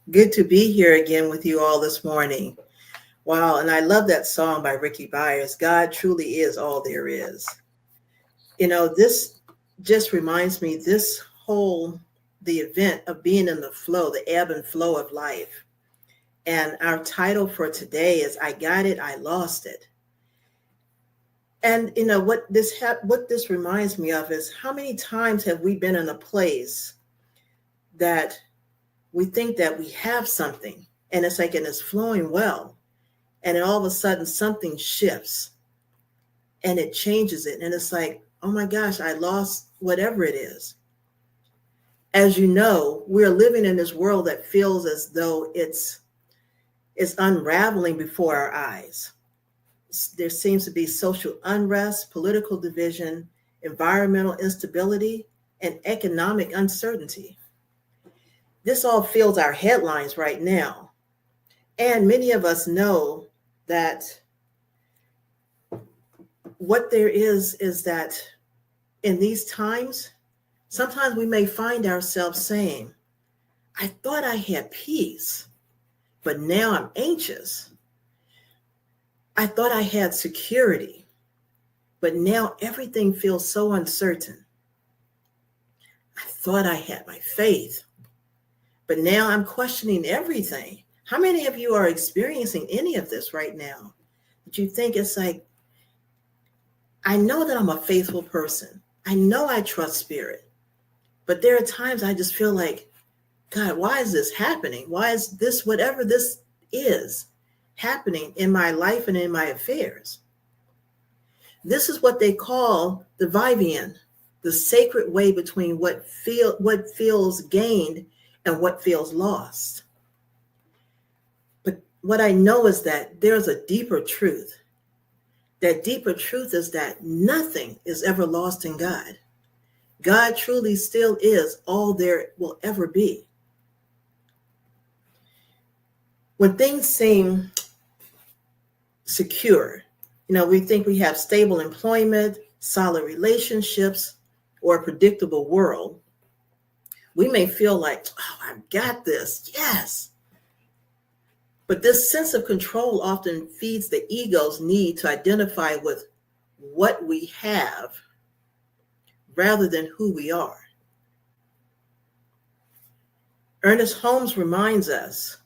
Good to be here again with you all this morning. Wow, and I love that song by Ricky Byers. God truly is all there is. This just reminds me this whole the event of being in the flow, the ebb and flow of life. And our title for today is I Got It, I Lost It. And what this reminds me of is how many times have we been in a place that we think that we have something and it's flowing well. And then all of a sudden something shifts and it changes it. And it's like, oh my gosh, I lost whatever it is. As you know, we're living in this world that feels as though it's unraveling before our eyes. There seems to be social unrest, political division, environmental instability, and economic uncertainty. This all fills our headlines right now. And many of us know that what there is that in these times, sometimes we may find ourselves saying, I thought I had peace, but now I'm anxious. I thought I had security, but now everything feels so uncertain. I thought I had my faith, but now I'm questioning everything. How many of you are experiencing any of this right now? That you think it's like, I know that I'm a faithful person. I know I trust spirit, but there are times I just feel like, God, why is this happening? Why is this, whatever this is, happening in my life and in my affairs? This is what they call the Vivian, the sacred way between what feels gained and what feels lost. But what I know is that there's a deeper truth. That deeper truth is that nothing is ever lost in God. God truly still is all there will ever be. When things seem secure, we think we have stable employment, solid relationships, or a predictable world. We may feel like, oh, I've got this. Yes. But this sense of control often feeds the ego's need to identify with what we have rather than who we are. Ernest Holmes reminds us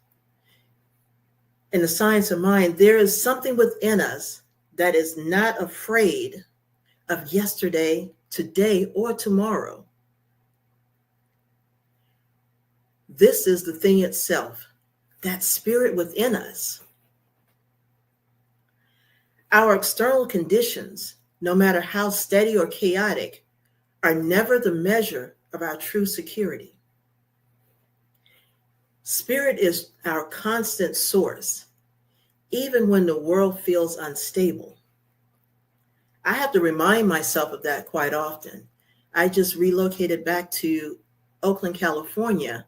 in The Science of Mind, there is something within us that is not afraid of yesterday, today, or tomorrow. This is the thing itself, that spirit within us. Our external conditions, no matter how steady or chaotic, are never the measure of our true security. Spirit is our constant source, even when the world feels unstable. I have to remind myself of that quite often. I just relocated back to Oakland, California,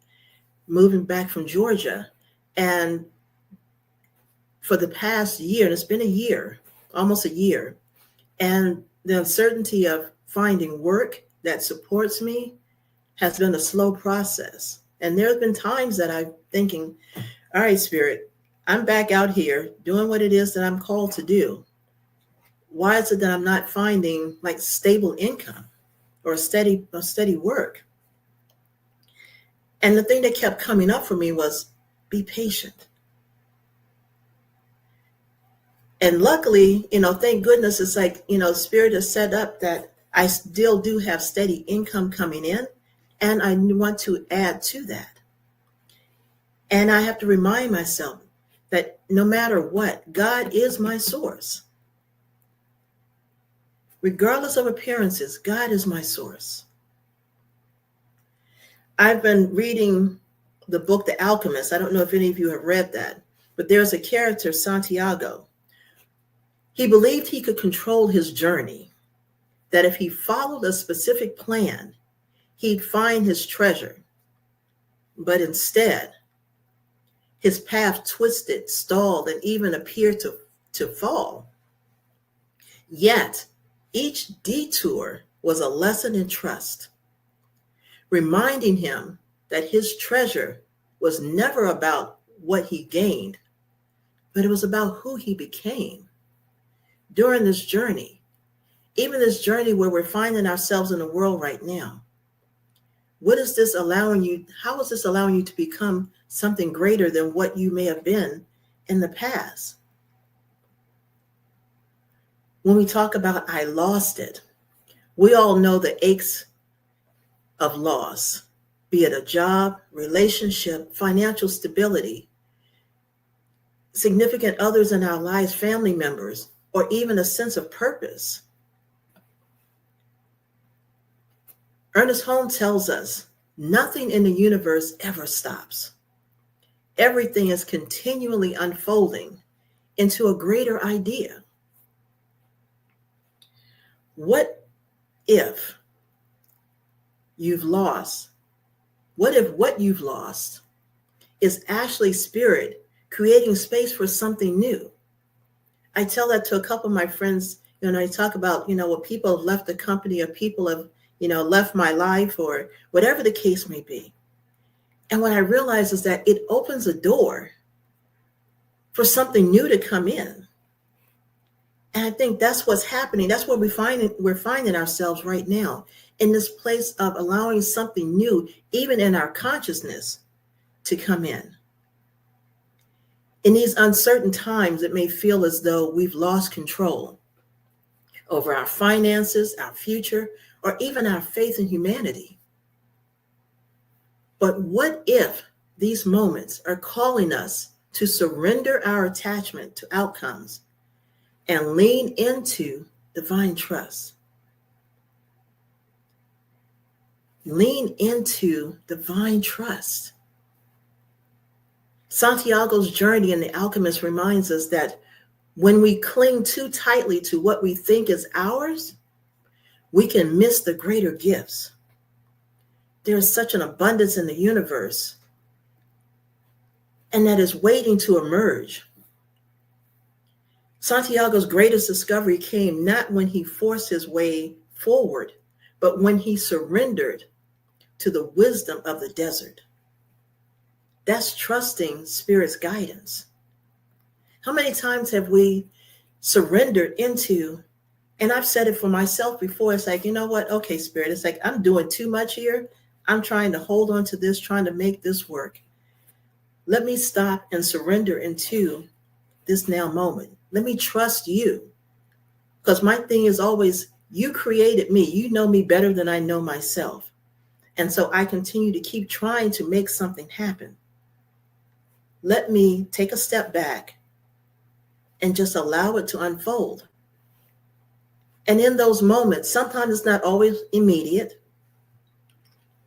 moving back from Georgia. And for the past year, and it's been a year, almost a year, and the uncertainty of finding work that supports me has been a slow process. And there have been times that I'm thinking, all right, Spirit, I'm back out here doing what it is that I'm called to do. Why is it that I'm not finding like stable income or steady work? And the thing that kept coming up for me was be patient. And luckily, thank goodness it's like, Spirit has set up that I still do have steady income coming in, and I want to add to that. And I have to remind myself that no matter what, God is my source. Regardless of appearances, God is my source. I've been reading the book, The Alchemist. I don't know if any of you have read that, but there's a character, Santiago. He believed he could control his journey, that if he followed a specific plan, he'd find his treasure. But instead, his path twisted, stalled, and even appeared to fall. Yet, each detour was a lesson in trust, reminding him that his treasure was never about what he gained, but it was about who he became during this journey, even this journey where we're finding ourselves in the world right now. What is this allowing you? How is this allowing you to become something greater than what you may have been in the past? When we talk about I lost it, we all know the aches of loss, be it a job, relationship, financial stability, significant others in our lives, family members, or even a sense of purpose. Ernest Holmes tells us nothing in the universe ever stops. Everything is continually unfolding into a greater idea. What if you've lost? What if what you've lost is actually spirit creating space for something new? I tell that to a couple of my friends, I talk about, when people have left the company or people have, left my life or whatever the case may be. And what I realize is that it opens a door for something new to come in. And I think that's what's happening. That's what we're finding ourselves right now, in this place of allowing something new, even in our consciousness, to come in. In these uncertain times, it may feel as though we've lost control over our finances, our future, or even our faith in humanity. But what if these moments are calling us to surrender our attachment to outcomes and lean into divine trust? Lean into divine trust. Santiago's journey in The Alchemist reminds us that when we cling too tightly to what we think is ours, we can miss the greater gifts. There is such an abundance in the universe, and that is waiting to emerge. Santiago's greatest discovery came not when he forced his way forward, but when he surrendered to the wisdom of the desert. That's trusting Spirit's guidance. How many times have we surrendered into, and I've said it for myself before, it's like, you know what? Okay, Spirit, it's like, I'm doing too much here. I'm trying to hold on to this, trying to make this work. Let me stop and surrender into this now moment. Let me trust you. Because my thing is always, you created me. You know me better than I know myself. And so I continue to keep trying to make something happen. Let me take a step back and just allow it to unfold. And in those moments, sometimes it's not always immediate,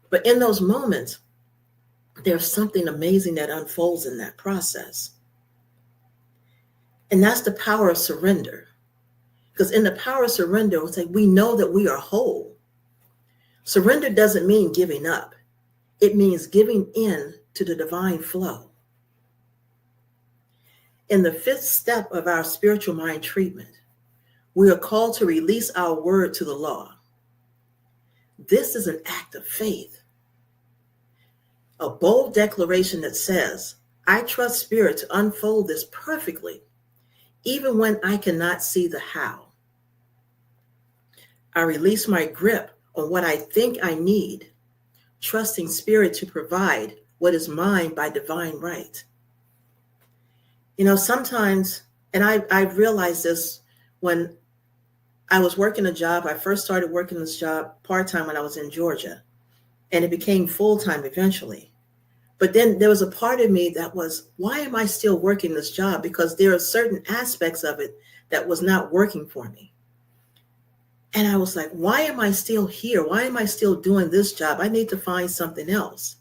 but in those moments, there's something amazing that unfolds in that process. And that's the power of surrender. Because in the power of surrender, it's like we know that we are whole. Surrender doesn't mean giving up. It means giving in to the divine flow. In the fifth step of our spiritual mind treatment, we are called to release our word to the law. This is an act of faith. A bold declaration that says, I trust Spirit to unfold this perfectly, even when I cannot see the how. I release my grip on what I think I need, trusting Spirit to provide what is mine by divine right. Sometimes, and I've realized this when I was working a job. I first started working this job part-time when I was in Georgia, and it became full-time eventually. But then there was a part of me that was, why am I still working this job? Because there are certain aspects of it that was not working for me. And I was like, why am I still here? Why am I still doing this job? I need to find something else.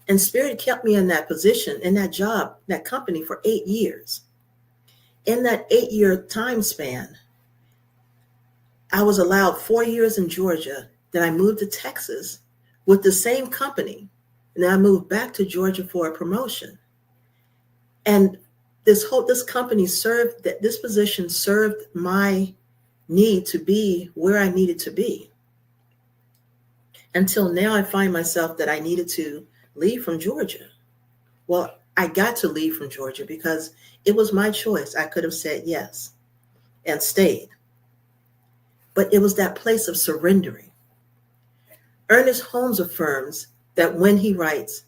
And Spirit kept me in that position, in that job, that company for 8 years. In that 8-year time span, I was allowed 4 years in Georgia. Then I moved to Texas with the same company. And then I moved back to Georgia for a promotion. And this company this position served my need to be where I needed to be. Until now, I find myself that I needed to leave from Georgia. Well, I got to leave from Georgia because it was my choice. I could have said yes and stayed. But it was that place of surrendering. Ernest Holmes affirms that when he writes,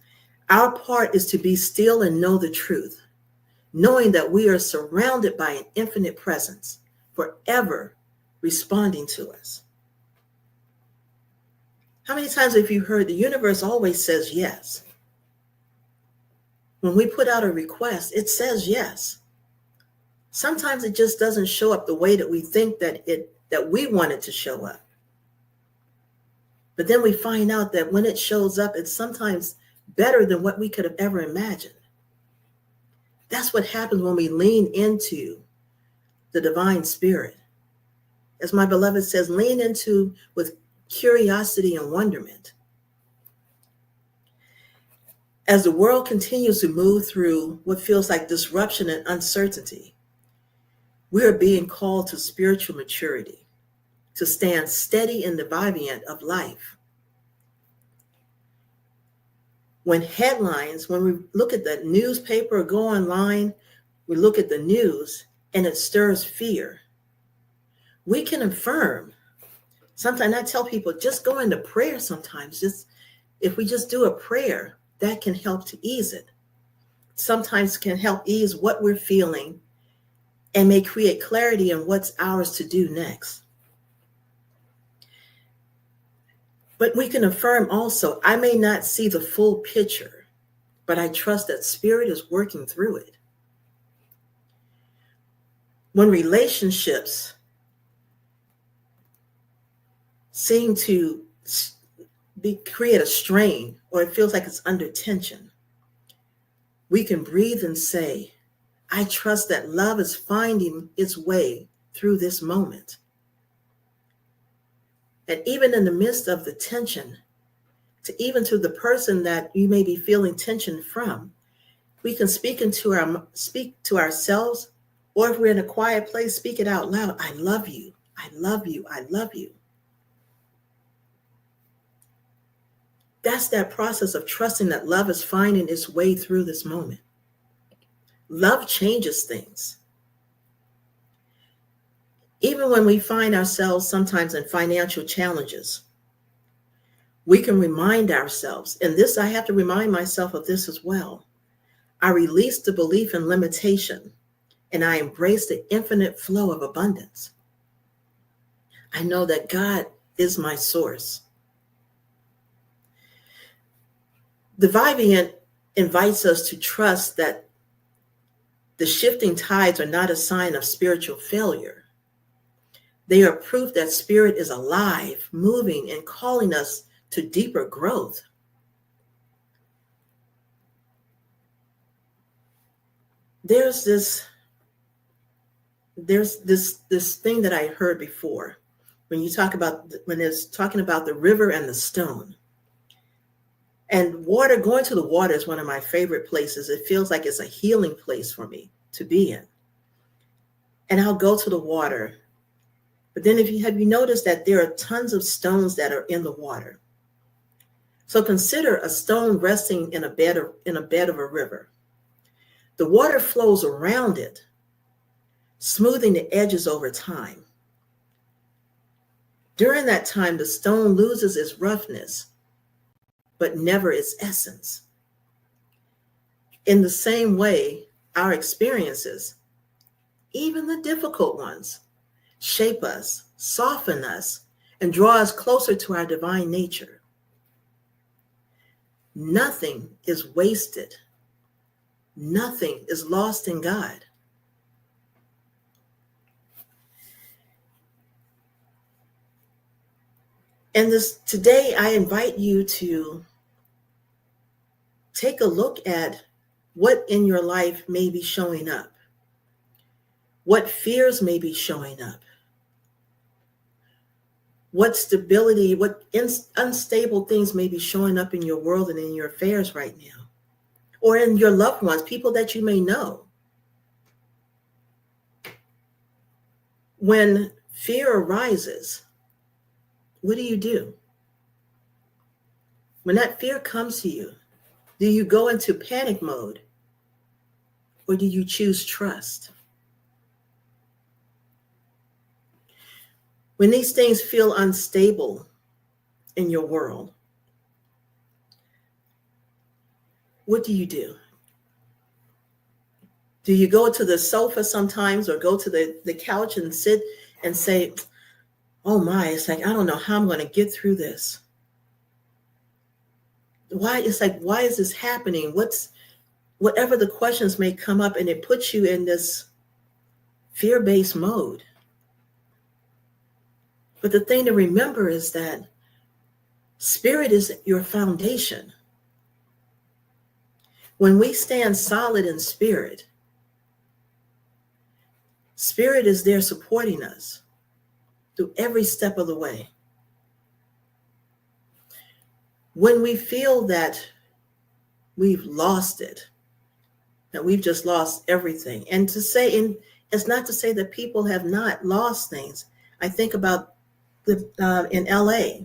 our part is to be still and know the truth, knowing that we are surrounded by an infinite presence, forever responding to us. How many times have you heard the universe always says yes? When we put out a request, it says yes. Sometimes it just doesn't show up the way that we think that we want it to show up. But then we find out that when it shows up, it's sometimes better than what we could have ever imagined. That's what happens when we lean into the divine spirit. As my beloved says, lean into with curiosity and wonderment. As the world continues to move through what feels like disruption and uncertainty, we are being called to spiritual maturity, to stand steady in the viviant of life. When we look at the newspaper or go online, we look at the news and it stirs fear. We can affirm. Sometimes I tell people, just go into prayer sometimes. If we just do a prayer, that can help to ease it. Sometimes can help ease what we're feeling and may create clarity in what's ours to do next. But we can affirm also, I may not see the full picture, but I trust that spirit is working through it. When relationships seem to create a strain or it feels like it's under tension, we can breathe and say, I trust that love is finding its way through this moment. And even in the midst of the tension, even to the person that you may be feeling tension from, we can speak to ourselves, or if we're in a quiet place, speak it out loud. I love you. I love you. I love you. That's that process of trusting that love is finding its way through this moment. Love changes things. Even when we find ourselves sometimes in financial challenges, we can remind ourselves, and this, I have to remind myself of this as well. I release the belief in limitation, and I embrace the infinite flow of abundance. I know that God is my source. The Viviant invites us to trust that the shifting tides are not a sign of spiritual failure. They are proof that spirit is alive, moving, and calling us to deeper growth. There's this thing that I heard before when it's talking about the river and the stone. And going to the water is one of my favorite places. It feels like it's a healing place for me to be in. And I'll go to the water. But then have you noticed that there are tons of stones that are in the water? So consider a stone resting in a bed of a river. The water flows around it, smoothing the edges over time. During that time, the stone loses its roughness, but never its essence. In the same way, our experiences, even the difficult ones, shape us, soften us, and draw us closer to our divine nature. Nothing is wasted. Nothing is lost in God. And today I invite you to take a look at what in your life may be showing up. What fears may be showing up. What stability, what unstable things may be showing up in your world and in your affairs right now. Or in your loved ones, people that you may know. When fear arises, what do? When that fear comes to you, Do you go into panic mode, or do you choose trust? When these things feel unstable in your world, what do you do? Do you go to the sofa sometimes, or go to the couch and sit and say, oh my, it's like, I don't know how I'm going to get through this. Why is this happening? Whatever the questions may come up, and it puts you in this fear-based mode. But the thing to remember is that spirit is your foundation. When we stand solid in spirit, spirit is there supporting us through every step of the way. When we feel that we've lost it, that we've just lost everything, and it's not to say that people have not lost things. I think about in LA,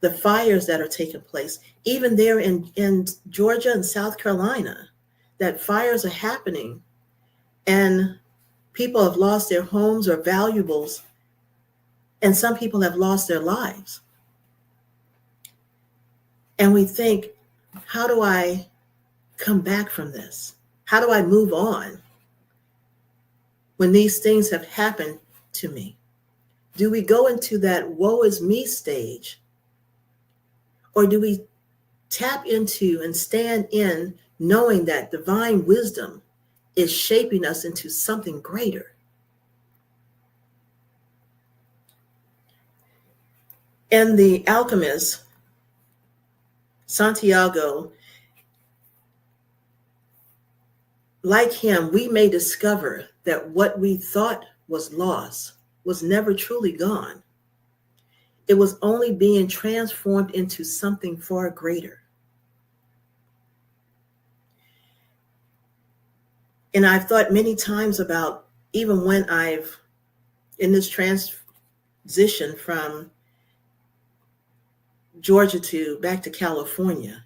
the fires that are taking place, even there in Georgia and South Carolina, that fires are happening, and people have lost their homes or valuables, and some people have lost their lives. And we think, how do I come back from this? How do I move on when these things have happened to me? Do we go into that woe is me stage? Or do we tap into and stand in knowing that divine wisdom is shaping us into something greater? And the alchemist, Santiago, like him, we may discover that what we thought was lost was never truly gone. It was only being transformed into something far greater. And I've thought many times about, even when I've, in this transition from Georgia back to California,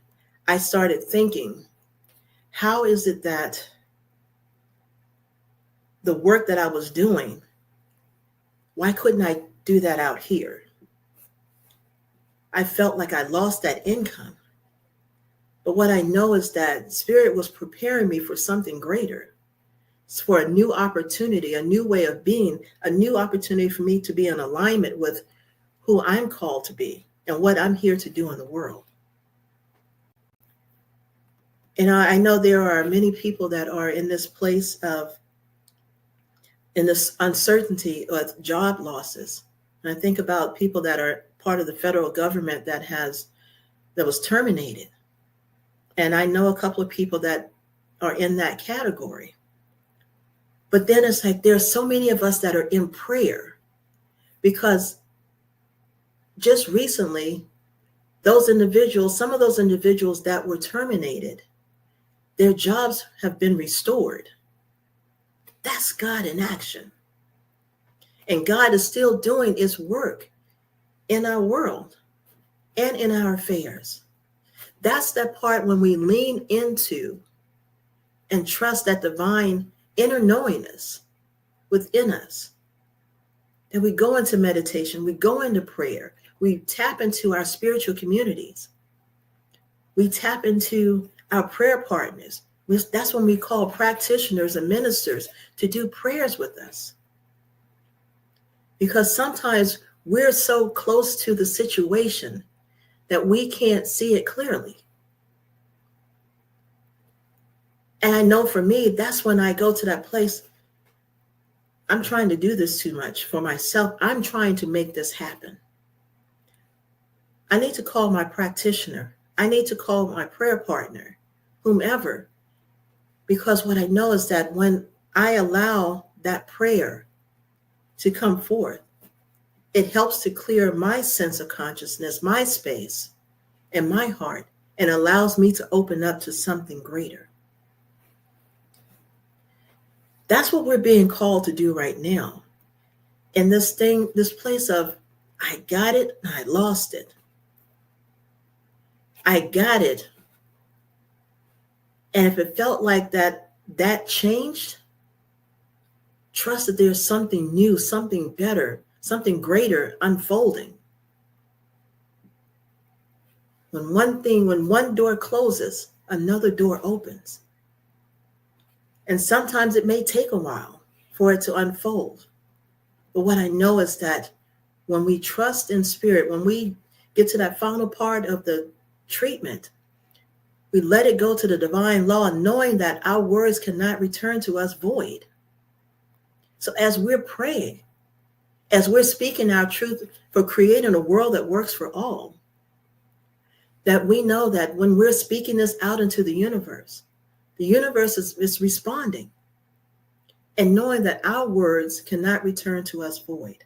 I started thinking, how is it that the work that I was doing, why couldn't I do that out here? I felt like I lost that income. But what I know is that Spirit was preparing me for something greater. It's for a new opportunity, a new way of being, a new opportunity for me to be in alignment with who I'm called to be and what I'm here to do in the world. And I know there are many people that are in this place in this uncertainty with job losses. And I think about people that are part of the federal government that was terminated. And I know a couple of people that are in that category. But then it's like there's so many of us that are in prayer, because just recently, some of those individuals that were terminated, their jobs have been restored. That's God in action. And God is still doing His work in our world and in our affairs. That's that part when we lean into and trust that divine inner knowingness within us, that we go into meditation, we go into prayer, we tap into our spiritual communities, we tap into our prayer partners. That's when we call practitioners and ministers to do prayers with us. Because sometimes we're so close to the situation that we can't see it clearly. And I know for me, that's when I go to that place. I'm trying to do this too much for myself. I'm trying to make this happen. I need to call my practitioner. I need to call my prayer partner, whomever. Because what I know is that when I allow that prayer to come forth, it helps to clear my sense of consciousness, my space, and my heart, and allows me to open up to something greater. That's what we're being called to do right now. In this place of, I got it, and I lost it. I got it, And if it felt like that changed, trust that there's something new, something better, something greater unfolding. When one door closes, another door opens. And sometimes it may take a while for it to unfold. But what I know is that when we trust in spirit, when we get to that final part of the treatment, we let it go to the divine law, knowing that our words cannot return to us void. So as we're praying, as we're speaking our truth for creating a world that works for all, that we know that when we're speaking this out into the universe is responding, and knowing that our words cannot return to us void.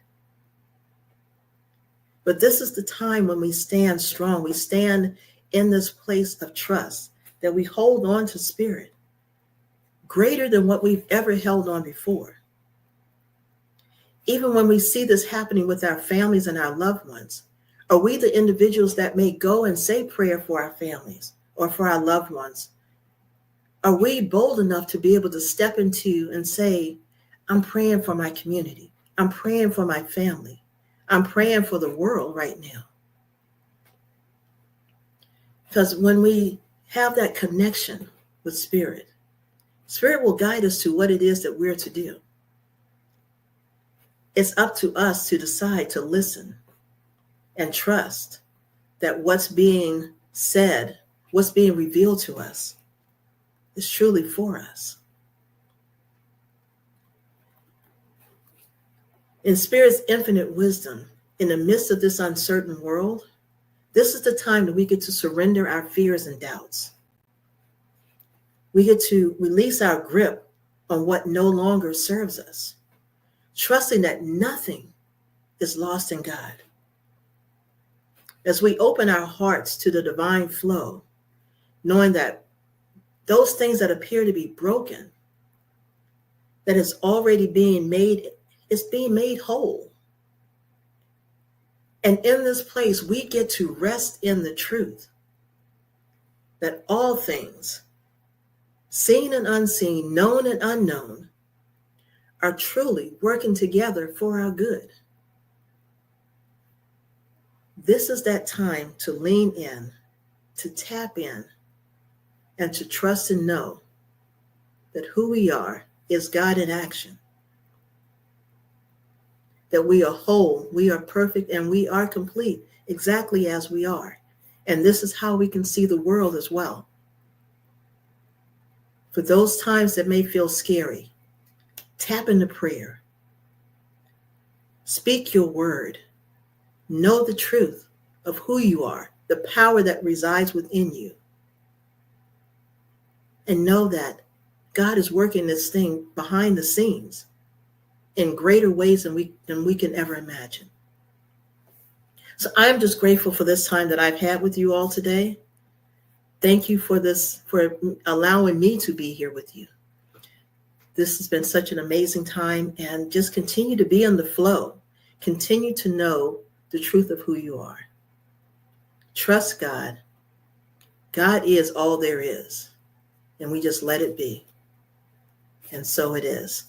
But this is the time when we stand strong. We stand in this place of trust, that we hold on to spirit greater than what we've ever held on before. Even when we see this happening with our families and our loved ones, are we the individuals that may go and say prayer for our families or for our loved ones? Are we bold enough to be able to step into and say, I'm praying for my community. I'm praying for my family. I'm praying for the world right now. Because when we have that connection with spirit, spirit will guide us to what it is that we're to do. It's up to us to decide to listen and trust that what's being said, what's being revealed to us, is truly for us. In Spirit's infinite wisdom, in the midst of this uncertain world, this is the time that we get to surrender our fears and doubts. We get to release our grip on what no longer serves us, trusting that nothing is lost in God. As we open our hearts to the divine flow, knowing that those things that appear to be broken, that is already being made, it's being made whole. And in this place, we get to rest in the truth that all things, seen and unseen, known and unknown, are truly working together for our good. This is that time to lean in, to tap in, and to trust and know that who we are is God in action. That we are whole, we are perfect, and we are complete exactly as we are. And this is how we can see the world as well. For those times that may feel scary, tap into prayer. Speak your word. Know the truth of who you are, the power that resides within you. And know that God is working this thing behind the scenes in greater ways than we can ever imagine. So I'm just grateful for this time that I've had with you all today. Thank you for allowing me to be here with you. This has been such an amazing time, and just continue to be on the flow. Continue to know the truth of who you are. Trust God. God is all there is, and we just let it be. And so it is.